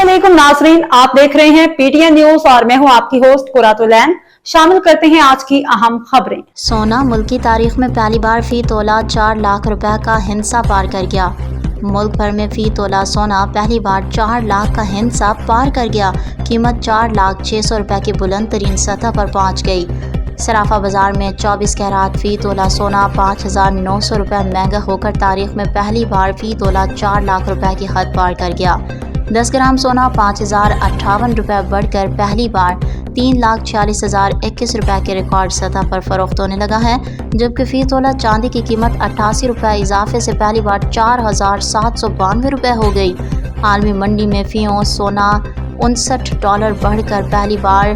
अस्सलामुअलैकुम नाजरीन, आप देख रहे हैं पीटीएन न्यूज और मैं हूं आपकी होस्ट कुरातुलैन। शामिल करते हैं आज की अहम खबरें। सोना मुल्क की तारीख में पहली बार फी तोला 4 लाख रुपए का हिंसा पार कर गया। मुल्क भर में फी तोला सोना पहली बार 4 लाख का हिंसा पार कर गया। कीमत 4,06,000 रुपए की बुलंद तरीन सतह पर पहुंच गई। सराफा बाजार में 24 कैरात फी तोला सोना 5,900 रुपए महंगा होकर तारीख में पहली बार फी तोला 4 लाख रुपए की हद पार कर गया। 10 ग्राम सोना 5,058 रुपए बढ़कर पहली बार 3,46,021 रुपए के रिकॉर्ड सतह पर फरोख्त होने लगा है, जबकि फी तोला चांदी की कीमत 88 रुपए इजाफे से पहली बार 4,792 रुपए हो गई। आलमी मंडी में फी औंस सोना $59 बढ़कर पहली बार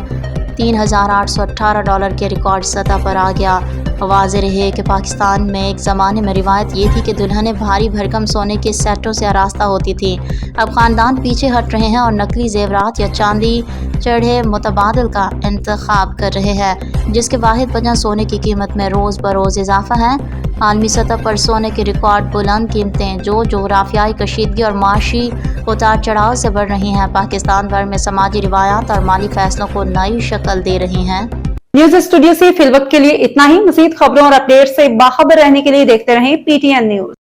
$3,818 के रिकॉर्ड सतह पर आ गया। वाज़ेह रहे कि पाकिस्तान में एक ज़माने में रिवायत ये थी कि दुल्हनें भारी भरकम सोने के सेटों से आरास्ता होती थी। अब ख़ानदान पीछे हट रहे हैं और नकली जेवरात या चांदी चढ़े मुतबादल का इंतखाब कर रहे हैं, जिसके वाहिद वजह सोने की कीमत में रोज़ बरोज़ इजाफा है। आलमी सतह पर सोने की रिकॉर्ड बुलंद कीमतें जो जोग्राफियाई कशीदगी और माशी उतार चढ़ाव से बढ़ रही हैं, पाकिस्तान भर में समाजी रिवायात और माली फैसलों को नई शक्ल दे रही हैं। न्यूज स्टूडियो से फिलवक्त के लिए इतना ही। मज़ीद खबरों और अपडेट से बाखबर रहने के लिए देखते रहें पीटीएन न्यूज।